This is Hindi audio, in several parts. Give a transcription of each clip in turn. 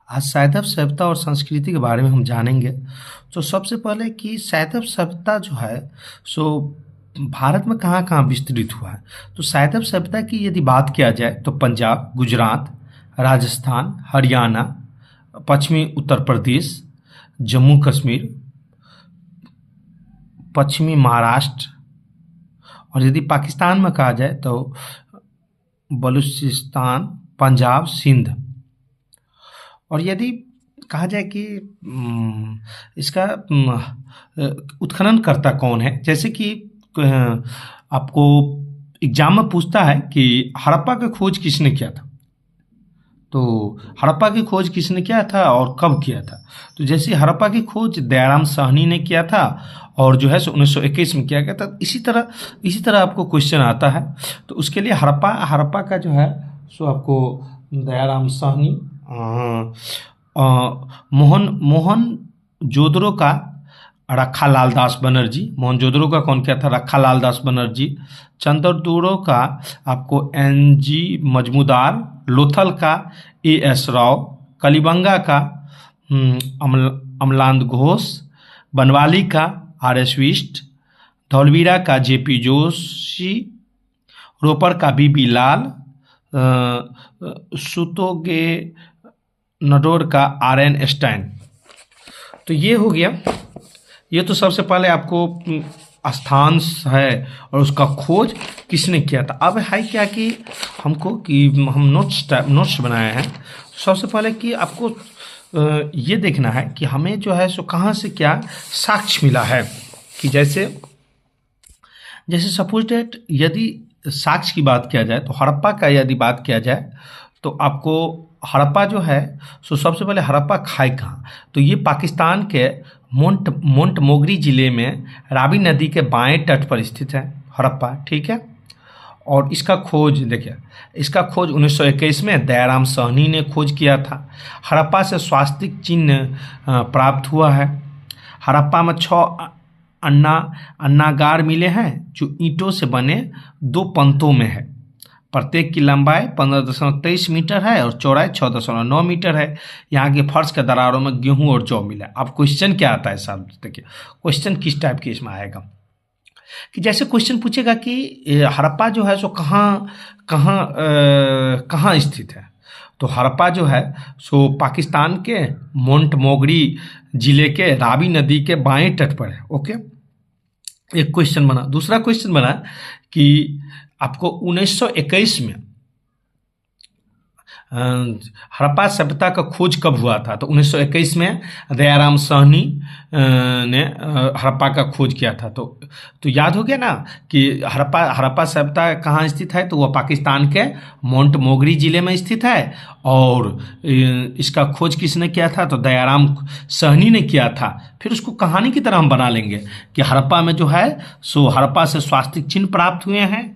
आज शैतव सभ्यता और संस्कृति के बारे में हम जानेंगे। तो सबसे पहले कि शैतव सभ्यता जो है सो भारत में कहाँ-कहाँ विस्तृत हुआ है। तो शैतव सभ्यता की यदि बात किया जाए तो पंजाब, गुजरात, राजस्थान, हरियाणा, पश्चिमी उत्तर प्रदेश, जम्मू कश्मीर, पश्चिमी महाराष्ट्र और यदि पाकिस्तान में कहा जाए तो बलूचिस्तान, पंजाब, सिंध। और यदि कहा जाए कि इसका उत्खननकर्ता कौन है, जैसे कि आपको एग्जाम में पूछता है कि हड़प्पा की खोज किसने किया था, तो हड़प्पा की खोज किसने किया था और कब किया था। तो जैसे हड़प्पा की खोज दयाराम साहनी ने किया था और जो है सो 1921 में किया गया था। इसी तरह आपको क्वेश्चन आता है। तो उसके लिए हड़प्पा का जो है सो आपको दयाराम साहनी, मोहन जोदड़ो का रखा लाल दास बनर्जी, मोहनजोदड़ो का कौन किया था, रखा लाल दास बनर्जी। चंद्रदूरो का आपको NG मजमूदार, लोथल का AS राव, कलिबंगा का अमलांद घोष, बनवाली का RS विष्ट, धौलवीरा का JP जोशी, रोपर का BB लाल, सुतोगे नडोर का RN स्टैन। तो ये हो गया। ये तो सबसे पहले आपको स्थान है और उसका खोज किसने किया था। अब है क्या कि हमको कि हम नोट्स बनाए हैं। सबसे पहले कि आपको ये देखना है कि हमें जो है सो कहाँ से क्या साक्ष्य मिला है। कि जैसे सपोज डेट यदि साक्ष्य की बात किया जाए तो हड़प्पा का यदि बात किया जाए तो आपको हड़प्पा जो है सो सबसे पहले हड़प्पा खाए कहाँ, तो ये पाकिस्तान के मोंटमोगरी ज़िले में रावी नदी के बाएं तट पर स्थित है हड़प्पा, ठीक है। और इसका खोज देखिए, इसका खोज 1921 में दयाराम साहनी ने खोज किया था। हड़प्पा से स्वास्तिक चिन्ह प्राप्त हुआ है। हड़प्पा में 6 अन्नागार मिले हैं जो ईंटों से बने 2 पंक्तों में है। प्रत्येक की लंबाई 15.23 मीटर है और चौड़ाई 6.9 मीटर है। यहाँ के फर्श के दरारों में गेहूं और जौ मिला। अब क्वेश्चन क्या आता है साहब, देखिए क्वेश्चन किस टाइप के इसमें आएगा कि जैसे क्वेश्चन पूछेगा कि हड़प्पा जो है सो कहाँ स्थित है। तो हड़प्पा जो है सो पाकिस्तान के मोंटमोगरी जिले के रावी नदी के बाएं तट पर है। ओके, एक क्वेश्चन बना। दूसरा क्वेश्चन बना कि आपको 1921 में हड़प्पा सभ्यता का खोज कब हुआ था। तो 1921 में दयाराम साहनी ने हड़प्पा का खोज किया था। तो याद हो गया ना कि हड़प्पा सभ्यता कहाँ स्थित है, तो वह पाकिस्तान के मोंटमोगरी ज़िले में स्थित है। और इसका खोज किसने किया था, तो दयाराम साहनी ने किया था। फिर उसको कहानी की तरह हम बना लेंगे कि हड़प्पा में जो है सो हड़प्पा से स्वास्तिक चिन्ह प्राप्त हुए हैं,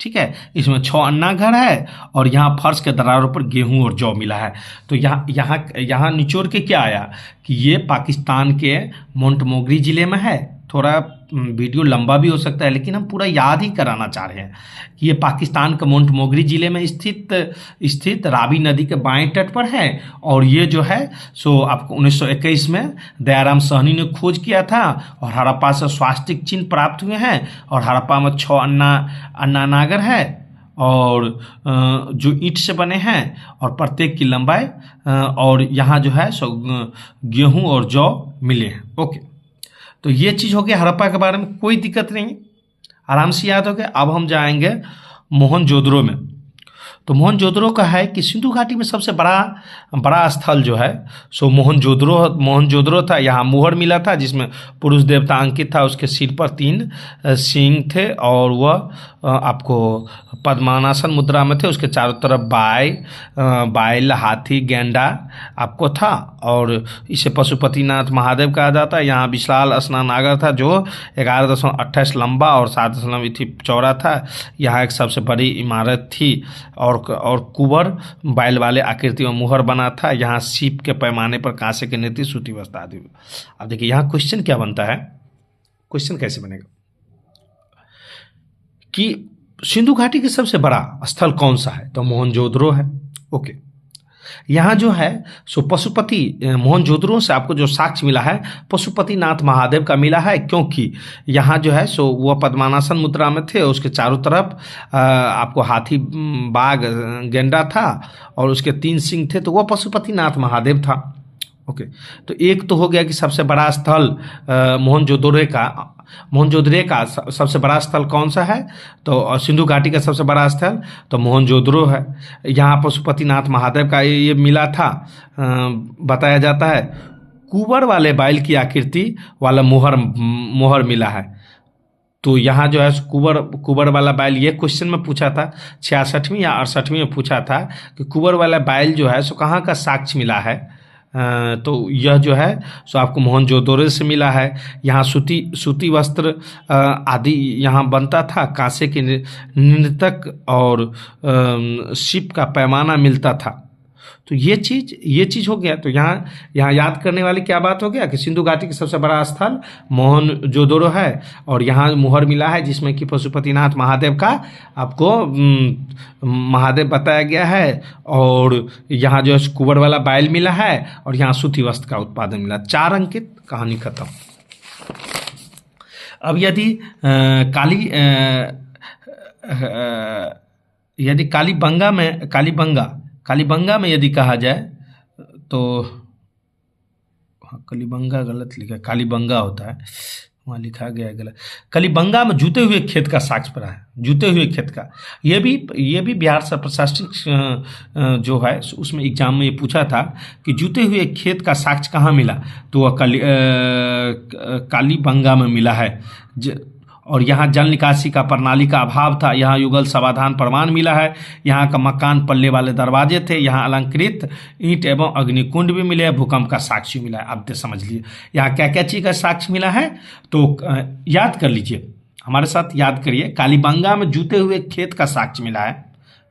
ठीक है। इसमें 6 अन्ना घर है और यहाँ फर्श के दरारों पर गेहूं और जौ मिला है। तो यहाँ निचोड़ के क्या आया कि ये पाकिस्तान के मोंटमोगरी ज़िले में है। थोड़ा वीडियो लंबा भी हो सकता है लेकिन हम पूरा याद ही कराना चाह रहे हैं कि ये पाकिस्तान के मोंटमोगरी ज़िले में स्थित रावी नदी के बाएं तट पर है। और ये जो है सो आपको 1921 में दयाराम साहनी ने खोज किया था और हड़प्पा से स्वास्तिक चिन्ह प्राप्त हुए हैं। और हड़प्पा में 6 अन्ना नागर है और जो ईंट से बने हैं और प्रत्येक की लंबाई और यहाँ जो है सो गेहूँ और जौ मिले हैं। ओके, तो ये चीज़ हो गया हड़प्पा के बारे में, कोई दिक्कत नहीं, आराम से याद हो गया। अब हम जाएंगे मोहनजोदड़ो में। तो मोहनजोदड़ो का है कि सिंधु घाटी में सबसे बड़ा स्थल जो है सो मोहनजोदड़ो था। यहाँ मुहर मिला था जिसमें पुरुष देवता अंकित था। उसके सिर पर 3 सींग थे और वह आपको पद्मानासन मुद्रा में थे। उसके चारों तरफ बैल, हाथी, गेंडा आपको था। और इसे पशुपतिनाथ महादेव कहा जाता है। यहाँ विशाल स्नानागार था जो 11.28 लंबा और 7 चौड़ा था। यहाँ एक सबसे बड़ी इमारत थी और कुबर बैल वाले आकृति में मुहर बना था। यहाँ सीप के पैमाने पर कांसे के नेति सूती वस्त्र आदि। अब देखिए यहाँ क्वेश्चन क्या बनता है, क्वेश्चन कैसे बनेगा कि सिंधु घाटी की सबसे बड़ा स्थल कौन सा है, तो मोहनजोदड़ो है। ओके, यहाँ जो है सो पशुपति मोहनजोदड़ो से आपको जो साक्ष्य मिला है पशुपतिनाथ महादेव का मिला है, क्योंकि यहाँ जो है सो वह पद्मानासन मुद्रा में थे, उसके चारों तरफ आपको हाथी, बाघ, गेंडा था और उसके 3 सिंह थे, तो वह पशुपतिनाथ महादेव था। ओके, तो एक तो हो गया कि सबसे बड़ा स्थल मोहनजोदड़ो का सबसे बड़ा स्थल कौन सा है, तो सिंधु घाटी का सबसे बड़ा स्थल तो मोहनजोदड़ो है। यहाँ पशुपतिनाथ महादेव का ये मिला था। बताया जाता है कुबर वाले बैल की आकृति वाला मोहर मिला है। तो यहाँ जो है कुबर वाला बैल, ये क्वेश्चन में पूछा था 66वीं या 68वीं में पूछा था कि कुबर वाला बैल जो है सो कहाँ का साक्ष्य मिला है। तो यह जो है सो आपको मोहनजोदड़ो से मिला है। यहाँ सूती वस्त्र आदि यहाँ बनता था, कांसे के निर्तक और शिप का पैमाना मिलता था। तो ये चीज़ हो गया। तो यहाँ याद करने वाली क्या बात हो गया कि सिंधु घाटी का सबसे बड़ा स्थल मोहनजोदड़ो है और यहाँ मुहर मिला है जिसमें कि पशुपतिनाथ महादेव का आपको महादेव बताया गया है। और यहाँ जो है कुबर वाला बैल मिला है और यहाँ सूती वस्त्र का उत्पादन मिला। 4 अंकित, कहानी खत्म। अब यदि कालीबंगा में यदि कहा जाए तो, हाँ कालीबंगा गलत लिखा, कालीबंगा होता है, वहाँ लिखा गया है गलत। कालीबंगा में जूते हुए खेत का साक्ष्य पड़ा है, जूते हुए खेत का। ये भी बिहार से प्रशासनिक जो है उसमें एग्जाम में ये पूछा था कि जूते हुए खेत का साक्ष्य कहाँ मिला, तो वह कालीबंगा में मिला है। और यहाँ जल निकासी का प्रणाली का अभाव था, यहाँ युगल समाधान प्रमाण मिला है। यहाँ का मकान पल्ले वाले दरवाजे थे, यहाँ अलंकृत ईंट एवं अग्निकुंड भी मिले, भूकंप का साक्ष्य मिला है। अब तो समझ लिए यहाँ क्या क्या चीज़ का साक्ष्य मिला है, तो याद कर लीजिए, हमारे साथ याद करिए। कालीबंगा में जूते हुए खेत का साक्ष्य मिला है,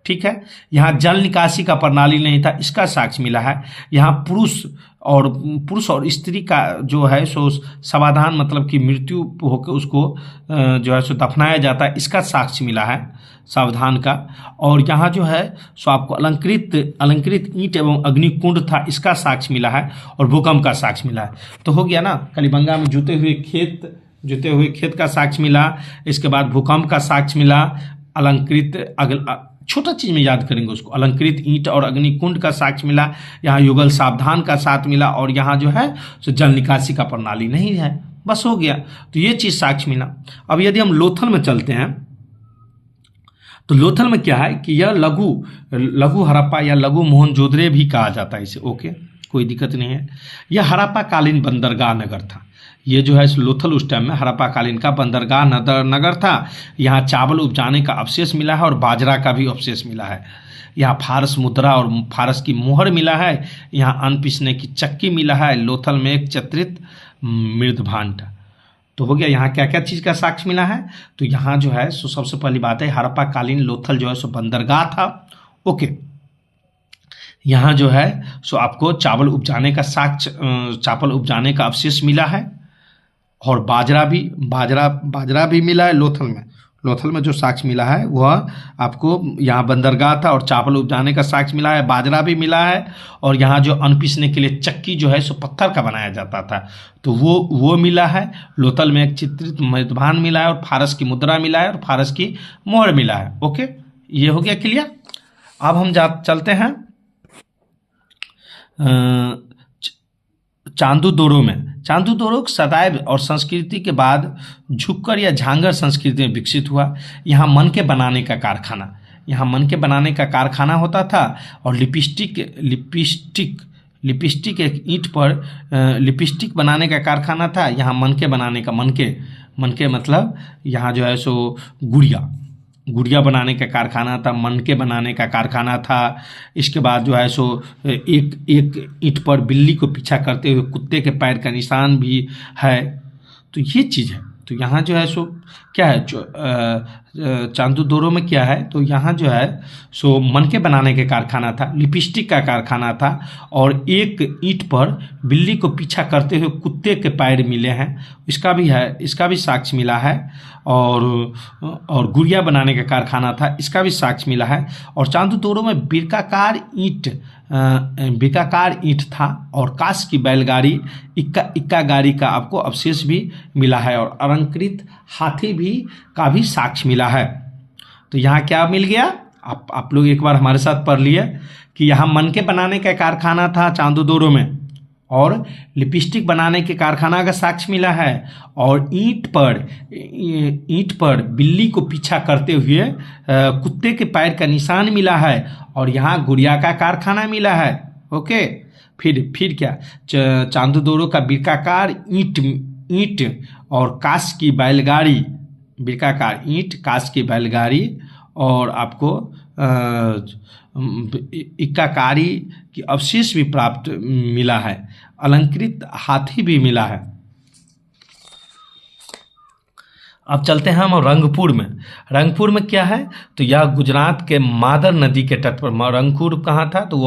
ठीक है। यहाँ जल निकासी का प्रणाली नहीं था, इसका साक्ष्य मिला है। यहाँ पुरुष और स्त्री का जो है सो समाधान, मतलब कि मृत्यु होकर उसको जो है सो दफनाया जाता है, इसका साक्ष्य मिला है सावधान का। और यहाँ जो है सो आपको अलंकृत ईंट एवं अग्निकुंड था, इसका साक्ष्य मिला है। और भूकंप का साक्ष्य मिला है। तो हो गया ना, कालीबंगा में जूते हुए खेत का साक्ष्य मिला, इसके बाद भूकंप का साक्ष्य मिला, अलंकृत छोटा चीज में याद करेंगे उसको, अलंकृत ईंट और अग्निकुंड का साक्ष्य मिला, यहाँ युगल सावधान का साथ मिला, और यहाँ जो है सो जल निकासी का प्रणाली नहीं है। बस हो गया, तो ये चीज साक्ष्य मिला। अब यदि हम लोथल में चलते हैं तो लोथल में क्या है कि यह लघु हड़प्पा या लघु मोहनजोदड़ो भी कहा जाता है इसे। ओके, कोई दिक्कत नहीं है। यह हड़प्पा कालीन बंदरगाह नगर था। ये जो है लोथल उस टाइम में हड़प्पा कालीन का बंदरगाह नगर था। यहाँ चावल उपजाने का अवशेष मिला है और बाजरा का भी अवशेष मिला है। यहाँ फारस मुद्रा और फारस की मोहर मिला है। यहाँ अन्न पीसने की चक्की मिला है। लोथल में एक चित्रित मृदभांड। तो हो गया, यहाँ क्या क्या चीज़ का साक्ष्य मिला है। तो यहाँ जो है सो सबसे पहली बात है हड़प्पा कालीन लोथल जो है सो बंदरगाह था। ओके, यहाँ जो है सो आपको चावल उपजाने का अवशेष मिला है और बाजरा भी मिला है। लोथल में जो साक्ष्य मिला है वह आपको यहाँ बंदरगाह था और चावल उपजाने का साक्ष्य मिला है, बाजरा भी मिला है। और यहाँ जो अन्न पीसने के लिए चक्की जो है सो पत्थर का बनाया जाता था, तो वो मिला है। लोथल में एक चित्रित मृदभांड मिला है और फारस की मुद्रा मिला है और फारस की मोहर मिला है। ओके, ये हो गया क्लियर। अब हम चलते हैं चांदूदोरो में। चांदूदोरो सदैव और संस्कृति के बाद झुक्कर या झांगर संस्कृति में विकसित हुआ। यहाँ मन के बनाने का कारखाना होता था और लिपस्टिक एक ईंट पर लिपस्टिक बनाने का कारखाना था। यहाँ मन के मतलब यहाँ जो है सो गुड़िया बनाने का कारखाना था, मनके बनाने का कारखाना था। इसके बाद जो है सो एक ईंट पर बिल्ली को पीछा करते हुए कुत्ते के पैर का निशान भी है। तो ये चीज़ है। तो यहाँ जो है सो क्या है, चांदूदोरो में क्या है, तो यहाँ जो है सो मनके बनाने के कारखाना था, लिपस्टिक का कारखाना था, और एक ईंट पर बिल्ली को पीछा करते हुए कुत्ते के पैर मिले हैं, इसका भी है, इसका भी साक्ष्य मिला है। और गुड़िया बनाने का कारखाना था, इसका भी साक्ष्य मिला है। और चांदूदोरो में बिर्काकार ईंट था, और कांच की बैलगाड़ी, इक्का गाड़ी का आपको अवशेष भी मिला है, और अलंकृत हाथी भी का भी साक्ष्य मिला है। तो यहाँ क्या मिल गया, आप लोग एक बार हमारे साथ पढ़ लिए कि यहाँ मनके बनाने का कारखाना था चांदूदोरो में, और लिपस्टिक बनाने के कारखाना का साक्ष्य मिला है, और ईंट पर बिल्ली को पीछा करते हुए कुत्ते के पैर का निशान मिला है, और यहाँ गुड़िया का कारखाना मिला है। ओके, फिर क्या, चांदूदोरो का बिर्काकार ईंट और कांच की बैलगाड़ी, बिर्काकार ईंट, कांच की बैलगाड़ी, और आपको इक्काकारी की अवशेष भी प्राप्त मिला है, अलंकृत हाथी भी मिला है। अब चलते हैं हम रंगपुर में क्या है, तो यह गुजरात के मादर नदी के तट पर, रंगपुर कहाँ था, तो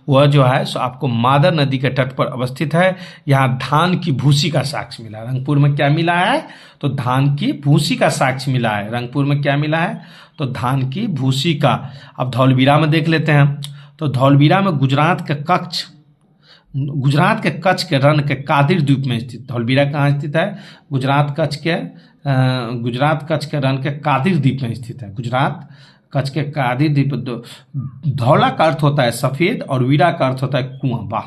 वह जो है सो आपको मादर नदी के तट पर अवस्थित है। यहाँ धान की भूसी का साक्ष्य मिला। रंगपुर में क्या मिला है, तो धान की भूसी का साक्ष्य मिला है। रंगपुर में क्या मिला है, तो धान की भूसी का। अब धौलवीरा में देख लेते हैं, तो धौलवीरा में गुजरात के कच्छ के रण के कादिर द्वीप में स्थित, धौलवीरा कहाँ स्थित है, गुजरात कच्छ के रण के कादिर द्वीप में स्थित है। गुजरात कच्छ के कादिर द्वीप, धौला का अर्थ होता है सफेद, और वीरा का अर्थ होता है कुआं। वाह।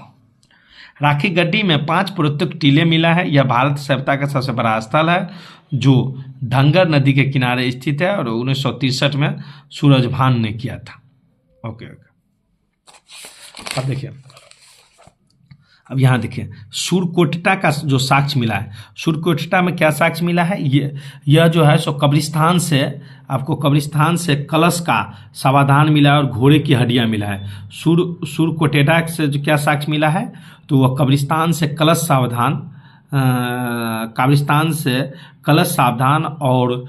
राखी गड्डी में 5 पुरातत्व टीले मिला है। यह भारत सभ्यता का सबसे बड़ा स्थल है, जो ढंगर नदी के किनारे स्थित है, और 1963 में सूरजभान ने किया था। ओके, अब देखिए, अब यहाँ देखिए सूरकोटटा का जो साक्ष्य मिला है। सूरकोटटा में क्या साक्ष्य मिला है, यह जो है सो कब्रिस्तान से कलश का समाधान मिला है, और घोड़े की हड्डियाँ मिला है। सूरकोटेटा से जो क्या साक्ष्य मिला है, तो वह कब्रिस्तान से कलश सावधान और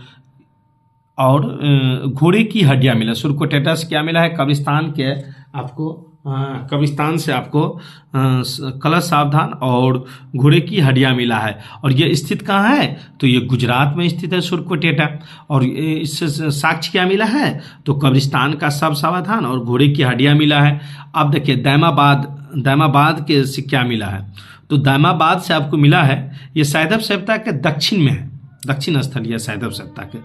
घोड़े की हड्डियाँ मिला। सूरकोटेटा से क्या मिला है, कब्रिस्तान से आपको कलश सावधान और घोड़े की हड्डियाँ मिला है। और ये स्थित कहाँ है, तो ये गुजरात में स्थित है सूरकोटेटा। और इससे साक्ष्य क्या मिला है, तो कब्रिस्तान का सब सावधान और घोड़े की हड्डियाँ मिला है। अब देखिए दैमाबाद के से क्या मिला है, तो दैमाबाद से आपको मिला है, ये सैदब सभ्यता के दक्षिण में है, दक्षिण स्थल यह सैदब सभ्यता के।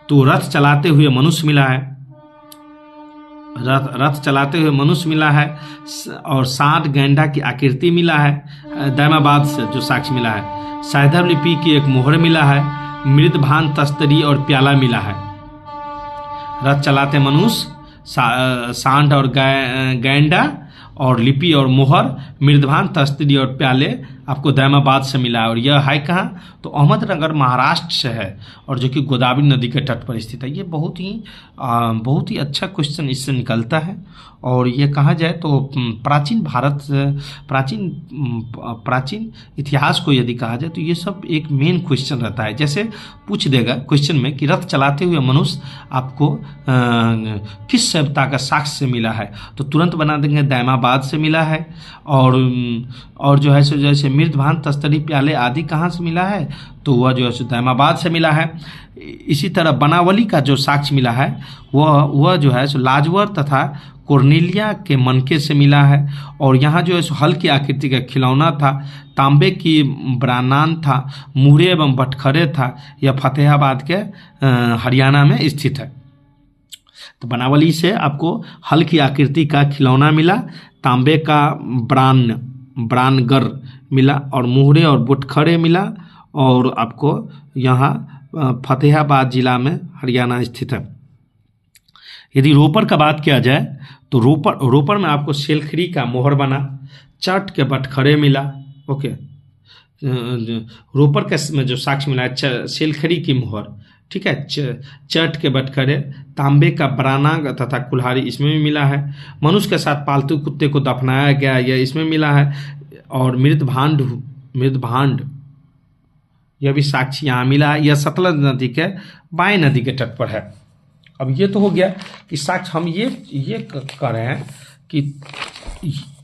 तो रथ चलाते हुए मनुष्य मिला है, रथ चलाते हुए मनुष्य मिला है, और सांड गैंडा की आकृति मिला है। दैमाबाद से जो साक्ष्य मिला है, सैदब लिपि की एक मोहर मिला है, मृदभान तस्तरी और प्याला मिला है। रथ चलाते मनुष्य, सांड और गैंडा और लिपि और मोहर, मृदभान तस्तरी और प्याले आपको दैमाबाद से मिला है। और यह है कहाँ, तो अहमदनगर महाराष्ट्र से है, और जो कि गोदावरी नदी के तट पर स्थित है। ये बहुत ही अच्छा क्वेश्चन इससे निकलता है। और ये कहा जाए तो प्राचीन इतिहास को यदि कहा जाए तो ये सब एक मेन क्वेश्चन रहता है। जैसे पूछ देगा क्वेश्चन में कि रथ चलाते हुए मनुष्य आपको किस सभ्यता का साक्ष्य मिला है, तो तुरंत बना देंगे दैमाबाद से मिला है। और जो है सो जैसे मृदभान तस्तरी प्याले आदि कहाँ से मिला है, तो वह जो है सो दैमाबाद से मिला है। इसी तरह बनावली का जो साक्ष्य मिला है वह जो है सो लाजवर तथा कोर्नेलिया के मनके से मिला है। और यहाँ जो है सो हल की आकृति का खिलौना था, तांबे की ब्रानान था, मुहरे एवं बटखरे था। यह फतेहाबाद के हरियाणा में स्थित है। तो बनावली से आपको हल की आकृति का खिलौना मिला, तांबे का ब्रानगर मिला, और मुहरे और बुटखरे मिला। और आपको यहाँ फतेहाबाद जिला में हरियाणा स्थित है। यदि रोपर का बात किया जाए तो रोपर में आपको सेलखरी का मोहर बना, चट के बटखरे मिला। ओके, रोपर के में जो साक्ष्य मिला है सेलखरी की मोहर, ठीक है, चट के बटखरे, तांबे का ब्रानाग तथा कुल्हाड़ी इसमें भी मिला है। मनुष्य के साथ पालतू कुत्ते को दफनाया गया, यह इसमें मिला है। और मृदभांड यह भी साक्ष्य यहाँ मिला। यह सतलज नदी के बाएं नदी के तट पर है। अब ये तो हो गया कि साक्ष्य हम ये कह रहे हैं कि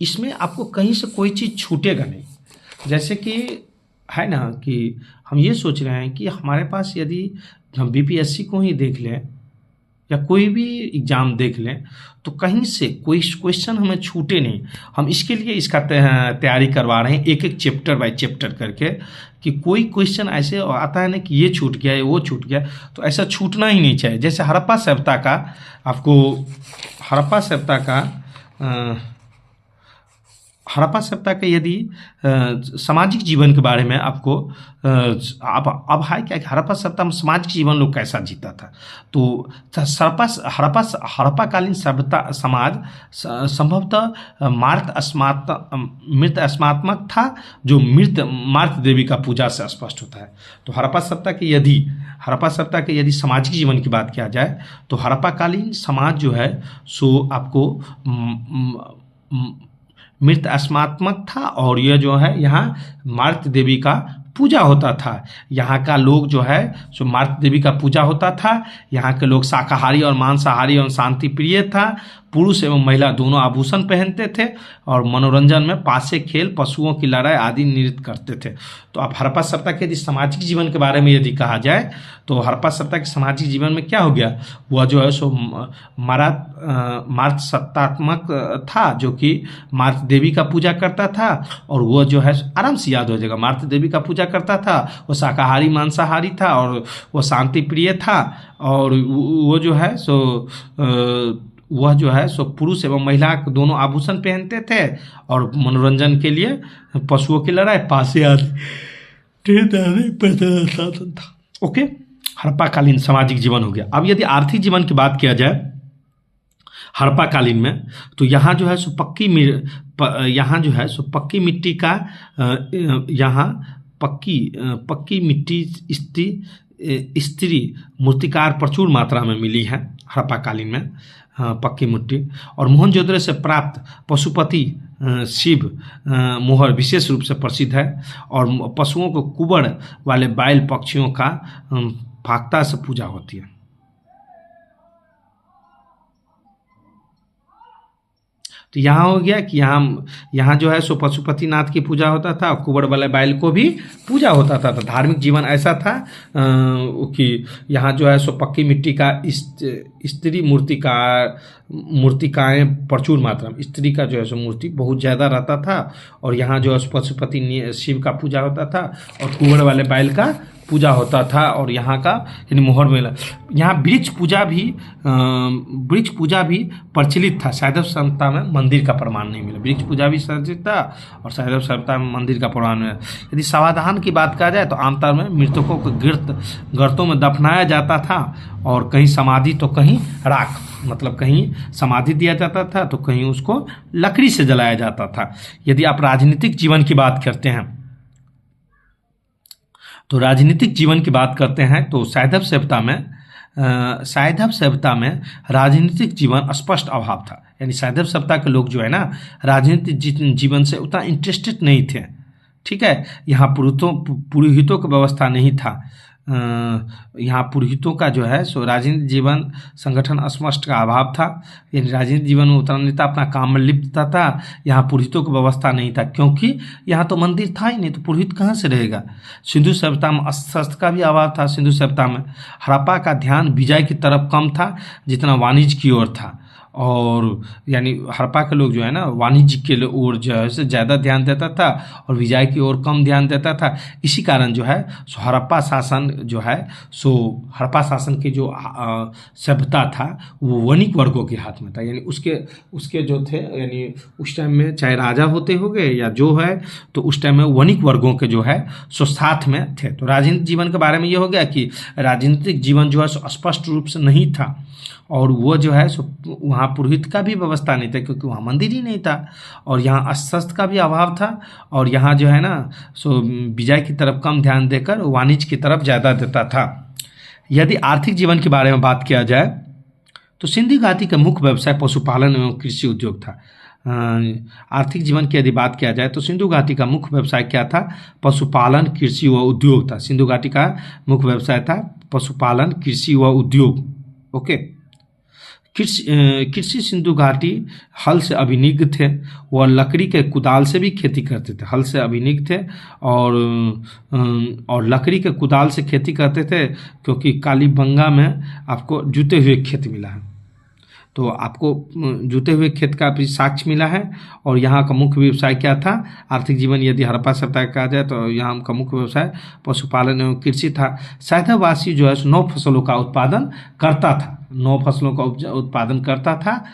इसमें आपको कहीं से कोई चीज़ छूटेगा नहीं। जैसे कि है ना कि हम ये सोच रहे हैं कि हमारे पास यदि हम बीपीएससी को ही देख लें या कोई भी एग्ज़ाम देख लें तो कहीं से कोई क्वेश्चन हमें छूटे नहीं। हम इसके लिए इसका तैयारी करवा रहे हैं एक एक चैप्टर बाय चैप्टर करके, कि कोई क्वेश्चन ऐसे आता है ना कि ये छूट गया वो छूट गया, तो ऐसा छूटना ही नहीं चाहिए। जैसे हड़प्पा सभ्यता का आपको हड़प्पा सभ्यता का यदि सामाजिक जीवन के बारे में आपको अब है क्या कि हड़प्पा सभ्यता में सामाजिक जीवन लोग कैसा जीता था, तो हड़प्पाकालीन सभ्यता समाज संभवतः मृत अस्मात्मक था, जो मृत मार्त देवी का पूजा से स्पष्ट होता है। तो हड़प्पा सभ्यता के यदि सामाजिक जीवन की बात किया जाए तो हड़प्पाकालीन समाज जो है सो आपको मृत अस्मात्मक था, और यह जो है यहाँ मार्त देवी का पूजा होता था। यहाँ का लोग जो है सो मार्त देवी का पूजा होता था। यहाँ के लोग शाकाहारी और मांसाहारी एवं शांति प्रिय था। पुरुष एवं महिला दोनों आभूषण पहनते थे और मनोरंजन में पासे खेल, पशुओं की लड़ाई आदि नृत्य करते थे। तो अब हड़प्पा सभ्यता के यदि सामाजिक जीवन के बारे में यदि कहा जाए तो हड़प्पा सभ्यता के सामाजिक जीवन में क्या हो गया, वह जो है सो मार्त सत्तात्मक था, जो कि मार्त देवी का पूजा करता था। और वह जो है आराम से याद हो जाएगा, मार्त देवी का पूजा करता था, वो शाकाहारी मांसाहारी था और वो शांति प्रिय था। और वो जो है सो पुरुष एवं महिला दोनों आभूषण पहनते थे और मनोरंजन के लिए पशुओं की लड़ाई, पासे आदि साधन था। ओके, हड़प्पाकालीन सामाजिक जीवन हो गया। अब यदि आर्थिक जीवन की बात किया जाए हड़प्पाकालीन में, तो यहाँ जो है सो पक्की मिट्टी का यहाँ पक्की मिट्टी स्त्री मूर्तिकार प्रचुर मात्रा में मिली है हड़प्पाकालीन में, पक्की मिट्टी। और मोहनजोदड़ो से प्राप्त पशुपति शिव मोहर विशेष रूप से प्रसिद्ध है। और पशुओं को कुबड़ वाले बैल पक्षियों का फाख्ता से पूजा होती है। तो यहाँ हो गया कि यहाँ जो है सो पशुपतिनाथ की पूजा होता था और कुबड़ वाले बैल को भी पूजा होता था। तो धार्मिक जीवन ऐसा था कि यहाँ जो है सो पक्की मिट्टी का स्त्री मूर्तिकाएँ प्रचुर मात्रा में, स्त्री का जो है सो मूर्ति बहुत ज़्यादा रहता था। और यहाँ जो है पशुपति शिव का पूजा होता था और कुबड़ वाले बैल का पूजा होता था। और यहाँ का यानी मोहर मेला, यहाँ वृक्ष पूजा भी प्रचलित था। सैदव सभ्यता में मंदिर का प्रमाण नहीं मिला। वृक्ष पूजा भी प्रचलित था और सैदव सभ्यता में मंदिर का प्रमाण मिला। यदि समाधान की बात कहा जाए तो आमतौर में मृतकों को गर्तों में दफनाया जाता था, और कहीं समाधि तो कहीं राख, मतलब कहीं समाधि दिया जाता था तो कहीं उसको लकड़ी से जलाया जाता था। यदि आप राजनीतिक जीवन की बात करते हैं तो सैदव सभ्यता में राजनीतिक जीवन स्पष्ट अभाव था। यानी सैदव सभ्यता के लोग जो है ना राजनीतिक जीवन से उतना इंटरेस्टेड नहीं थे। ठीक है, यहाँ पुरोहितों की व्यवस्था नहीं था। यहाँ पुरोहितों का जो है सो राजनीतिक जीवन संगठन अस्पष्ट का अभाव था। यानी राजनीतिक जीवन में उतना नहीं था, अपना काम में लिप्त था। यहाँ पुरोहितों की व्यवस्था नहीं था, क्योंकि यहाँ तो मंदिर था ही नहीं, तो पुरोहित कहाँ से रहेगा। सिंधु सभ्यता में अस्त्र का भी अभाव था। सिंधु सभ्यता में हड़प्पा का ध्यान विजय की तरफ कम था जितना वाणिज्य की ओर था। और यानी हड़प्पा के लोग जो है ना वाणिज्य के ओर जो है ज़्यादा ध्यान देता था और विजय की ओर कम ध्यान देता था। इसी कारण जो है सो हड़प्पा शासन की जो सभ्यता था वो वणिक वर्गों के हाथ में था। यानी उसके जो थे, यानी उस टाइम में चाहे राजा होते हो गए या जो है, तो उस टाइम में वणिक वर्गों के जो है सो साथ में थे। तो राजनीतिक जीवन के बारे में ये हो गया कि राजनीतिक जीवन जो है सो स्पष्ट रूप से नहीं था। और वो जो है सो वहाँ पुरोहित का भी व्यवस्था नहीं था, क्योंकि वहाँ मंदिर ही नहीं था। और यहाँ अस्त्र का भी अभाव था। और यहाँ जो है ना सो विजय की तरफ कम ध्यान देकर वाणिज्य की तरफ ज़्यादा देता था। यदि आर्थिक जीवन के बारे में बात किया जाए तो सिंधी घाटी का मुख्य व्यवसाय पशुपालन एवं कृषि उद्योग था। आर्थिक जीवन की यदि बात किया जाए तो सिंधु घाटी का मुख्य व्यवसाय क्या था? पशुपालन, कृषि व उद्योग था। सिंधु घाटी का मुख्य व्यवसाय था पशुपालन, कृषि व उद्योग। ओके। कृषि सिंधु घाटी हल से अभिज्ञ थे, वह लकड़ी के कुदाल से भी खेती करते थे। हल से अभिज्ञ थे और लकड़ी के कुदाल से खेती करते थे, क्योंकि कालीबंगा में आपको जुते हुए खेत मिला है, तो आपको जुते हुए खेत का भी साक्ष्य मिला है। और यहाँ का मुख्य व्यवसाय क्या था? आर्थिक जीवन यदि हड़प्पा सभ्यता कहा जाए तो यहाँ का मुख्य व्यवसाय पशुपालन एवं कृषि था। सैंधववासी जो है 9 फसलों का उत्पादन करता था, 9 फसलों का उत्पादन करता था।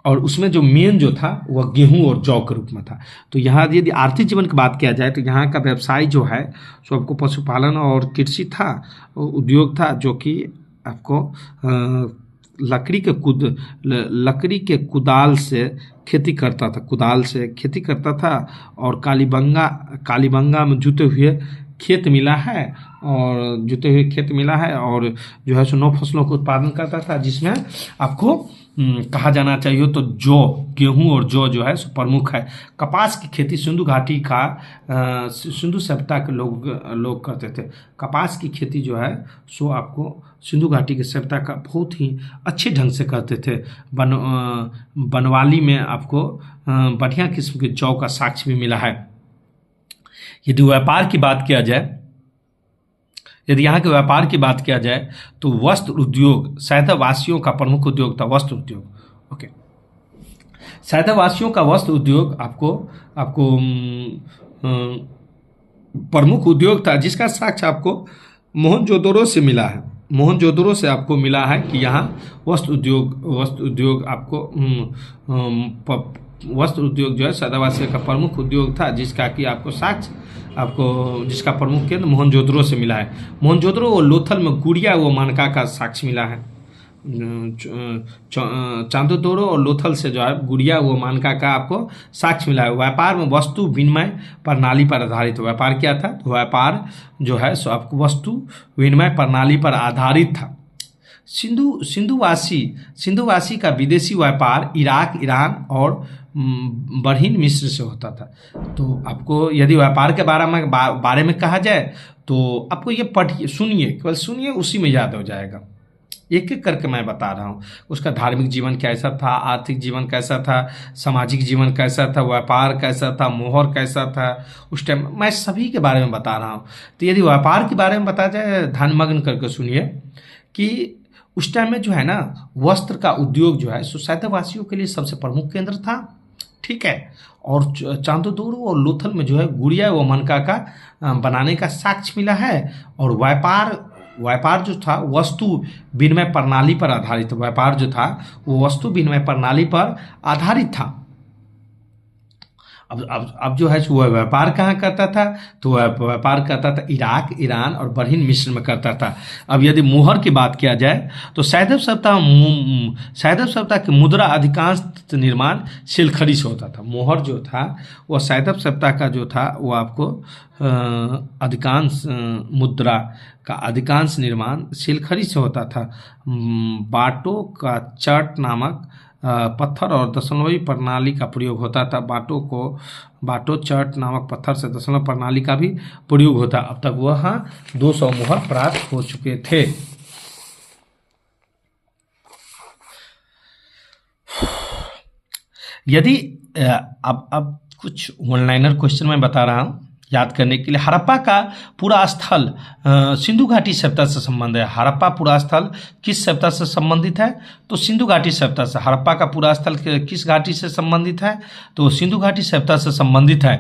और उसमें जो मेन जो था वह गेहूं और जौ के रूप में था। तो यहाँ यदि आर्थिक जीवन की बात किया जाए तो यहाँ का व्यवसाय जो है सो आपको पशुपालन और कृषि था, उद्योग था, जो कि आपको लकड़ी के कुदाल से खेती करता था, कुदाल से खेती करता था। और कालीबंगा में जुते हुए खेत मिला है, और जुते हुए खेत मिला है, और जो है सो 9 फसलों का उत्पादन करता था, जिसमें आपको कहा जाना चाहिए तो गेहूं और जौ जो है सो प्रमुख है। कपास की खेती सिंधु घाटी का सिंधु सभ्यता के लोग करते थे। कपास की खेती जो है सो आपको सिंधु घाटी की सभ्यता का बहुत ही अच्छे ढंग से करते थे। बनवाली में आपको बढ़िया किस्म के जौ का साक्ष्य भी मिला है। यदि व्यापार की बात किया जाए, यदि यहाँ के व्यापार की बात किया जाए तो वस्त्र उद्योग सैंधववासियों का प्रमुख उद्योग था, वस्त्र उद्योग। ओके। सैंधववासियों का वस्त्र उद्योग आपको प्रमुख उद्योग था, जिसका साक्ष्य आपको मोहनजोदड़ो से मिला है। मोहनजोदड़ो से आपको मिला है कि यहाँ वस्त्र उद्योग आपको वस्त्र उद्योग जो है सैंधववासियों का प्रमुख उद्योग था, जिसका कि आपको साक्ष्य जिसका प्रमुख केंद्र मोहनजोदड़ो से मिला है। मोहनजोदड़ो और लोथल में गुड़िया व मानका का साक्ष्य मिला है। चांदोदोरो और लोथल से जो है गुड़िया व मानका का आपको साक्ष्य मिला है। व्यापार में वस्तु विनिमय प्रणाली पर आधारित व्यापार क्या था? तो व्यापार जो है सो आपको वस्तु विनिमय प्रणाली पर आधारित था। सिंधुवासी का विदेशी व्यापार इराक, ईरान और बरहीन मिस्र से होता था। तो आपको यदि व्यापार के बारे में कहा जाए तो आपको ये पढ़िए, सुनिए, केवल सुनिए, उसी में याद हो जाएगा। एक एक करके मैं बता रहा हूँ। उसका धार्मिक जीवन कैसा था, आर्थिक जीवन कैसा था, सामाजिक जीवन कैसा था, व्यापार कैसा था, मोहर कैसा था, उस टाइम मैं सभी के बारे में बता रहा हूँ। तो यदि व्यापार के बारे में बता जाए, ध्यानमग्न करके सुनिए कि उस टाइम में जो है ना वस्त्र का उद्योग जो है सैंधववासियों के लिए सबसे प्रमुख केंद्र था। ठीक है। और चांदोदोरो और लोथल में जो है गुड़िया व मनका का बनाने का साक्ष्य मिला है। और व्यापार जो था वस्तु विनिमय प्रणाली पर आधारित, व्यापार जो था वो वस्तु विनिमय प्रणाली पर आधारित था। अब जो है वह व्यापार कहाँ करता था? तो वह व्यापार करता था इराक, ईरान और बरहीन मिस्र में करता था। अब यदि मोहर की बात किया जाए तो सैंधव सभ्यता की मुद्रा अधिकांश निर्माण सिलखड़ी से होता था। मोहर जो था वह सैंधव सभ्यता का जो था वो आपको अधिकांश मुद्रा का अधिकांश निर्माण सिलखड़ी से होता था। बाटो का चट नामक पत्थर और दशमलवी प्रणाली का प्रयोग होता था। बाटो चट नामक पत्थर से दशमलव प्रणाली का भी प्रयोग होता। अब तक वह 200 मोहर प्राप्त हो चुके थे। यदि अब कुछ वन लाइनर क्वेश्चन मैं बता रहा हूँ याद करने के लिए। हड़प्पा का पूरा स्थल सिंधु घाटी सभ्यता से संबंध है। हड़प्पा पूरा स्थल किस सभ्यता से संबंधित है? तो सिंधु घाटी सभ्यता से। हड़प्पा का पूरा स्थल किस घाटी से संबंधित है? तो सिंधु घाटी सभ्यता से संबंधित है।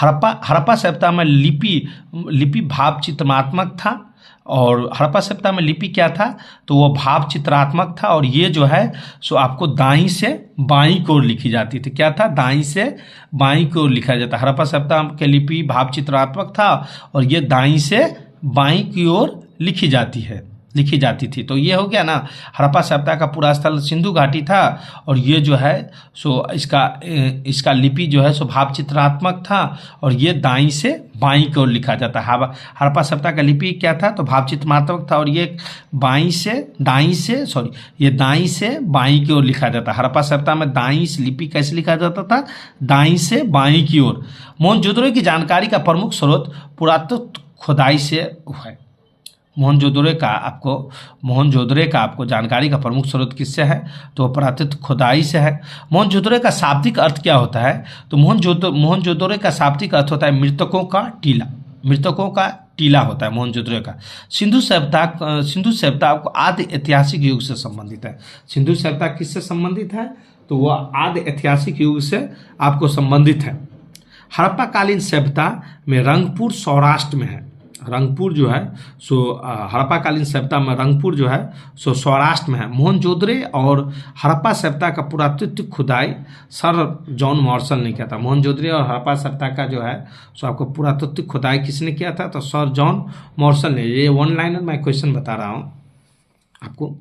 हड़प्पा सभ्यता में लिपि भाव चित्रात्मक था। और हड़प्पा सभ्यता में लिपि क्या था? तो वो भाव चित्रात्मक था। और ये जो है सो आपको दाईं से बाईं की ओर लिखी जाती थी। क्या था? दाईं से बाईं की ओर लिखा जाता। हड़प्पा सभ्यता के लिपि भाव चित्रात्मक था और ये दाईं से बाईं की ओर लिखी जाती है। लिखी जाती थी। तो ये हो गया ना, हड़प्पा सभ्यता का पूरा स्थल सिंधु घाटी था, और ये जो है सो इसका लिपि जो है सो भाव चित्रात्मक था, और ये दाईं से बाईं की ओर लिखा जाता है। हड़प्पा सभ्यता का लिपि क्या था, तो भाव चित्रात्मक था, और ये ये दाईं से बाईं की ओर लिखा जाता है। हड़प्पा सभ्यता में दाईं लिपि कैसे लिखा जाता था, दाईं से बाईं की ओर। मोहनजोदड़ो की जानकारी का प्रमुख स्रोत पुरातत्व खुदाई से है। मोहनजोदड़ो का आपको जानकारी का प्रमुख स्रोत किससे है, तो पुरातत्व खुदाई से है। मोहनजोदड़ो का शाब्दिक अर्थ क्या होता है, तो मोहनजोदड़ो का शाब्दिक अर्थ होता है मृतकों का टीला होता है मोहनजोदड़ो का। सिंधु सभ्यता आपको आदि ऐतिहासिक युग से संबंधित है। सिंधु सभ्यता किससे संबंधित है, तो वह आदि ऐतिहासिक युग से आपको संबंधित है। हड़प्पा कालीन सभ्यता में रंगपुर सौराष्ट्र में है। रंगपुर जो है सो हड़प्पा कालीन सभ्यता में रंगपुर जो है सो सौराष्ट्र में है। मोहनजोदड़ो और हड़प्पा सभ्यता का पुरातत्व खुदाई सर जॉन मॉर्सल ने किया था। मोहनजोदड़ो और हड़प्पा सभ्यता का जो है सो आपको पुरातत्व खुदाई किसने किया था, तो सर जॉन मॉर्सल ने। ये वन लाइनर मैं क्वेश्चन बता रहा हूँ आपको,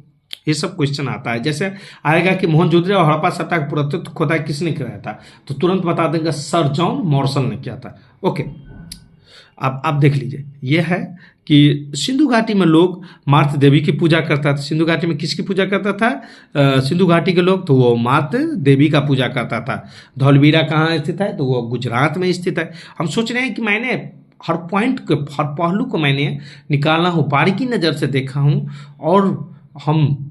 ये सब क्वेश्चन आता है। जैसे आएगा कि मोहनजोदड़ो और हड़प्पा सभ्यता का पुरातत्व खुदाई किसने कराया था, तो तुरंत बता देंगे सर जॉन मॉर्सल ने किया था। ओके, अब आप देख लीजिए, यह है कि सिंधु घाटी में लोग मातृ देवी की पूजा करता था। सिंधु घाटी में किसकी पूजा करता था, सिंधु घाटी के लोग, तो वो मातृ देवी का पूजा करता था। धौलवीरा कहाँ स्थित है, तो वो गुजरात में स्थित है। हम सोच रहे हैं कि मैंने हर पॉइंट को, हर पहलू को मैंने निकालना हूँ, बारीकी नज़र से देखा हूँ, और हम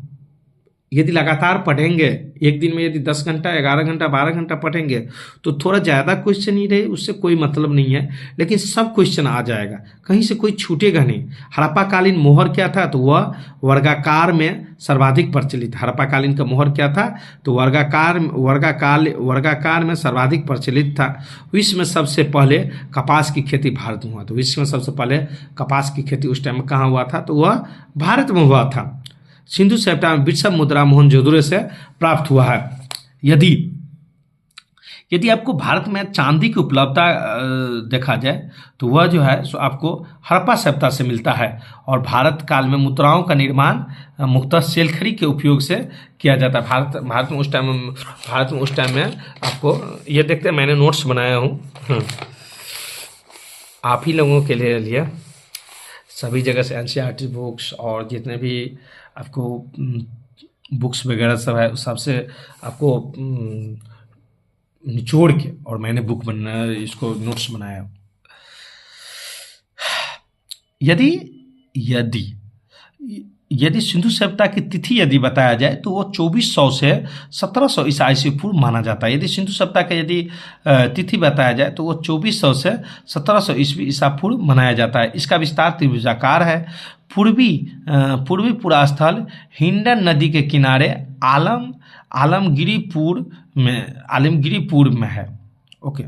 यदि लगातार पढ़ेंगे, एक दिन में यदि 10 घंटा 11 घंटा 12 घंटा पढ़ेंगे तो थोड़ा ज़्यादा क्वेश्चन ही रहे, उससे कोई मतलब नहीं है, लेकिन सब क्वेश्चन आ जाएगा, कहीं से कोई छूटेगा नहीं। हड़प्पा कालीन मोहर क्या था, तो वह वर्गाकार में सर्वाधिक प्रचलित। हड़प्पा कालीन का मोहर क्या था, तो वर्गाकार में सर्वाधिक प्रचलित था। विश्व में सबसे पहले कपास की खेती भारत में हुआ। तो विश्व में सबसे पहले कपास की खेती उस टाइम में कहाँ हुआ था, तो वह भारत में हुआ था। सिंधु सभ्यता में बिरसा मुद्रा मोहनजोदड़ो से प्राप्त हुआ है। यदि आपको भारत में चांदी की उपलब्धता देखा जाए तो वह जो है सो आपको हड़प्पा सभ्यता से मिलता है, और भारत काल में मुद्राओं का निर्माण मुख्यतः सेलखड़ी के उपयोग से किया जाता है। भारत में उस टाइम में आपको ये देखते हैं, मैंने नोट्स बनाया हूँ आप ही लोगों के लिए सभी जगह से एनसीईआरटी बुक्स और जितने भी आपको बुक्स वगैरह सब है उस सबसे आपको निचोड़ के और मैंने इसको नोट्स बनाया। यदि सिंधु सभ्यता की तिथि यदि बताया जाए तो वो 2400 से 1700 ईसा पूर्व माना जाता है। यदि सिंधु सभ्यता का यदि तिथि बताया जाए तो वो 2400 से 1700 ईसा पूर्व मनाया जाता है। इसका विस्तार त्रिभुजाकार है। पूर्वी पुरास्थल हिंडन नदी के किनारे आलमगिरीपुर में है। ओके,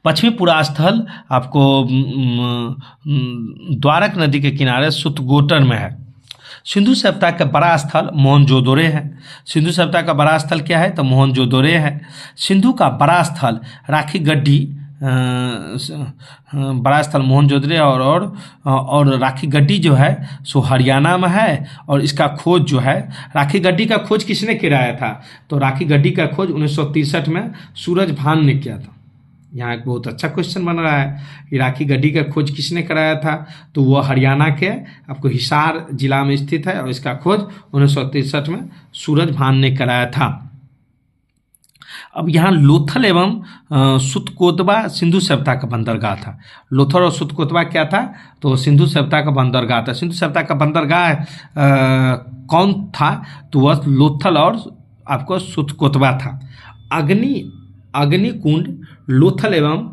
पश्चिमी पुरास्थल आपको द्वारक नदी के किनारे सुतगोटर में है। सिंधु सभ्यता का बड़ा स्थल मोहनजोदड़ो है। सिंधु सभ्यता का बड़ा स्थल क्या है, तो मोहनजोदड़ो है। सिंधु का बड़ा स्थल राखी गड्ढी बड़ा स्थल मोहनजोदड़ो और राखी गड्ढी जो है सो हरियाणा में है। और इसका खोज जो है, राखी गड्ढी का खोज किसने कराया था, तो राखी गड्ढी का खोज 1963 में सूरजभान ने किया था। यहाँ एक बहुत अच्छा क्वेश्चन बन रहा है कि राखी गड्ढी का खोज किसने कराया था, तो वह हरियाणा के आपको हिसार जिला में स्थित है, और इसका खोज 1963 में सूरजभान ने कराया था। अब यहाँ लोथल एवं सुतकोतबा सिंधु सभ्यता का बंदरगाह था। लोथल और सुतकोतबा क्या था, तो सिंधु सभ्यता का बंदरगाह था। सिंधु सभ्यता का बंदरगाह कौन था, तो वह लोथल और आपको सुतकोतबा था। अग्निकुंड लोथल एवं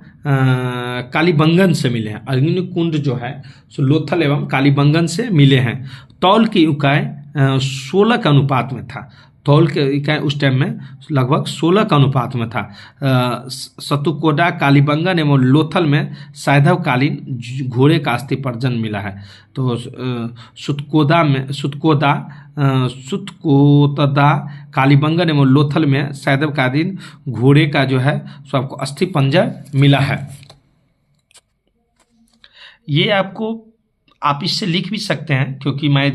कालीबंगन से मिले हैं। अग्निकुंड जो है सो लोथल एवं कालीबंगन से मिले हैं। तौल की इकाई 16 के अनुपात में था। तौल के इकाई उस टाइम में लगभग 16 का अनुपात में था। सतुकोडा कालीबंगन एवं लोथल में सैधवकालीन घोड़े का अस्थि पर्जन मिला है। तो सुतकोतदा कालीबंगन एवं लोथल में सैधवकालीन घोड़े का जो है सो आपको अस्थि पंजर मिला है। ये आपको आप इससे लिख भी सकते हैं, क्योंकि मैं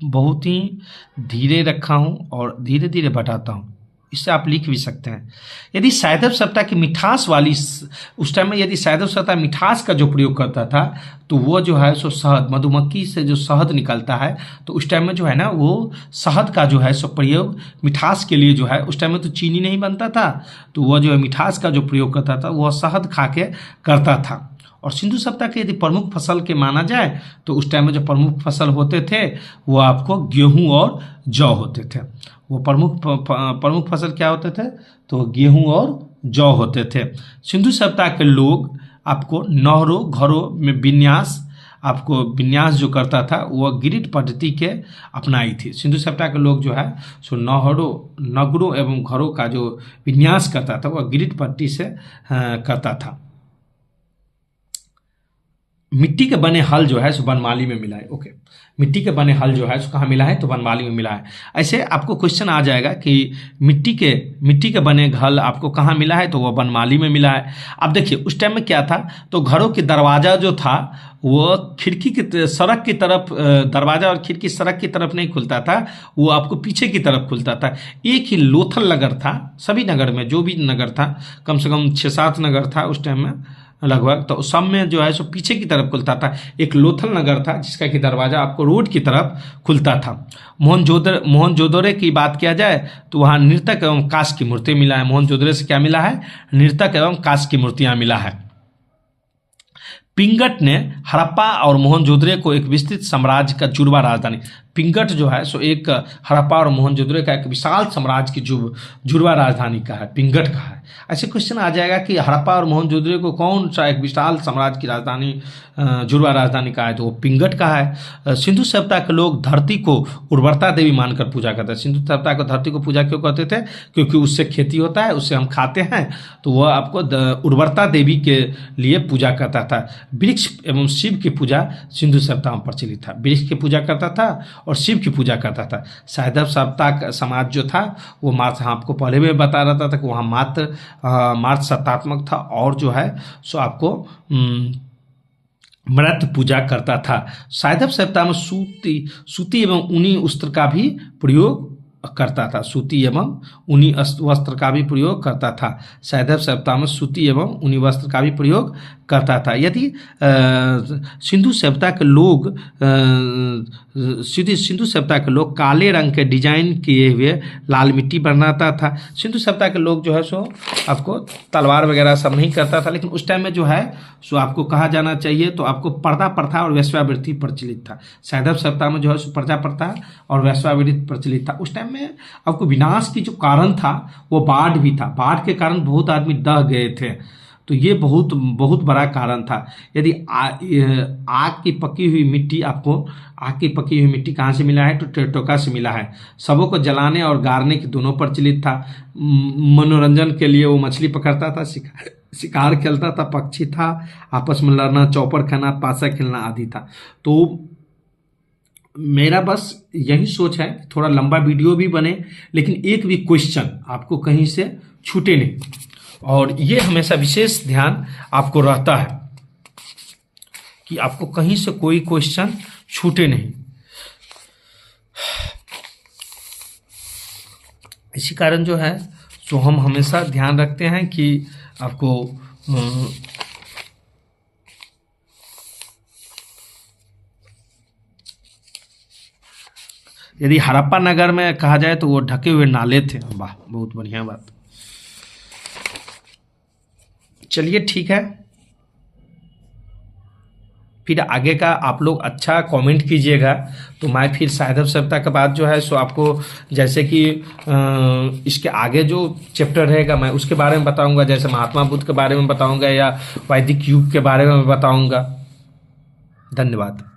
बहुत ही धीरे रखा हूँ और धीरे धीरे बताता हूँ, इससे आप लिख भी सकते हैं। यदि सैदव सप्ताह की मिठास वाली, उस टाइम में यदि सैदव सप्ताह मिठास का जो प्रयोग करता था, तो वो जो है सो शहद, मधुमक्खी से जो शहद निकलता है, तो उस टाइम में जो है ना वो शहद का जो है सो प्रयोग मिठास के लिए जो है, उस टाइम में तो चीनी नहीं बनता था, तो वह जो है मिठास का जो प्रयोग करता था वह शहद खा के करता था। और सिंधु सप्ताह के यदि प्रमुख फसल के माना जाए, तो उस टाइम में जो प्रमुख फसल होते थे वो आपको गेहूं और जौ होते थे। वो प्रमुख फसल क्या होते थे, तो गेहूं और जौ होते थे। सिंधु सप्ताह के लोग आपको नहरों घरों में विन्यास जो करता था वह ग्रिड पद्धति के अपनाई थी। सिंधु सप्ताह के लोग जो है सो नगरों एवं घरों का जो विन्यास करता था वह ग्रिड पद्धति से करता था। मिट्टी के बने हल जो है सो वनमाली में मिला है। ओके, मिट्टी के बने हल जो है सो कहाँ मिला है, तो वनमाली में मिला है। ऐसे आपको क्वेश्चन आ जाएगा कि मिट्टी के बने हल आपको कहाँ मिला है, तो वह वनमाली में मिला है। अब देखिए उस टाइम में क्या था, तो घरों के दरवाजा जो था वो खिड़की की सड़क की तरफ, दरवाजा और खिड़की सड़क की तरफ नहीं खुलता था, वो आपको पीछे की तरफ खुलता था। एक ही लोथल नगर था, सभी नगर में जो भी नगर था, कम से कम 6-7 नगर था उस टाइम में लगभग, तो सब में जो है सो पीछे की तरफ खुलता था। एक लोथल नगर था जिसका कि दरवाजा आपको रोड की तरफ खुलता था। मोहनजोदड़ो की बात किया जाए तो वहाँ नर्तक एवं कांस्य की मूर्ति मिला है। मोहनजोदड़ो से क्या मिला है, नर्तक एवं कांस्य की मूर्तियां मिला है। पिंगट ने हड़प्पा और मोहनजोदड़ो को एक विस्तृत साम्राज्य का जुड़वा राजधानी, पिंगट जो है सो एक हड़प्पा और मोहनजोदड़ो का एक विशाल साम्राज्य की जुड़वा राजधानी का है, पिंगट का है। ऐसे क्वेश्चन आ जाएगा कि हड़प्पा और मोहनजोदड़ो को कौन सा एक विशाल साम्राज्य की राजधानी जुड़वा राजधानी का है, तो वो पिंगट का है। सिंधु सभ्यता के लोग धरती को उर्वरता देवी मानकर पूजा करते हैं। सिंधु सभ्यता को धरती को पूजा क्यों करते थे, क्योंकि उससे खेती होता है, उससे हम खाते हैं, तो वह आपको उर्वरता देवी के लिए पूजा करता था। वृक्ष एवं शिव की पूजा सिंधु सभ्यता में प्रचलित था। वृक्ष की पूजा करता था और शिव की पूजा करता था। सैदव सभ्यता का समाज जो था वो मात्र, आपको पहले भी बता रहा था कि वहाँ मात्र सत्तात्मक था और जो है सो आपको मृत पूजा करता था। सैदव सभ्यता में सूती एवं ऊनी वस्त्र का भी प्रयोग करता था। सूती एवं ऊनी वस्त्र का भी प्रयोग करता था। सैदव सभ्यता में सूती एवं ऊनी वस्त्र का भी प्रयोग करता था। यदि सिंधु सभ्यता के लोग सिंधु सभ्यता के लोग काले रंग के डिजाइन किए हुए लाल मिट्टी बनाता था। सिंधु सभ्यता के लोग जो है सो आपको तलवार वगैरह सब नहीं करता था, लेकिन उस टाइम में जो है सो आपको कहा जाना चाहिए तो आपको पर्दा प्रथा और वेश्यावृत्ति प्रचलित था। सैदव सभ्यता में जो है सो पर्दा प्रथा और वेश्यावृत्ति प्रचलित था। उस टाइम में आपको विनाश की जो कारण था वो बाढ़ भी था। बाढ़ के कारण बहुत आदमी दह गए थे, तो ये बहुत बड़ा कारण था। यदि आग की पकी हुई मिट्टी कहाँ से मिला है, तो टेरटोका से मिला है। सबों को जलाने और गाड़ने की दोनों प्रचलित था। मनोरंजन के लिए वो मछली पकड़ता था, शिकार खेलता था, पक्षी था, आपस में लड़ना, चौपर खाना, पासा खेलना आदि था। तो मेरा बस यही सोच है कि थोड़ा लंबा वीडियो भी बने, लेकिन एक भी क्वेश्चन आपको कहीं से छूटे नहीं, और ये हमेशा विशेष ध्यान आपको रहता है कि आपको कहीं से कोई क्वेश्चन छूटे नहीं। इसी कारण जो है तो हम हमेशा ध्यान रखते हैं कि आपको यदि हड़प्पा नगर में कहा जाए तो वो ढके हुए नाले थे। वाह, बहुत बढ़िया बात। चलिए ठीक है, फिर आगे का आप लोग अच्छा कमेंट कीजिएगा, तो मैं फिर सैदव सभ्यता के बाद जो है सो आपको जैसे कि इसके आगे जो चैप्टर रहेगा मैं उसके बारे में बताऊंगा, जैसे महात्मा बुद्ध के बारे में बताऊंगा या वैदिक युग के बारे में बताऊंगा। धन्यवाद।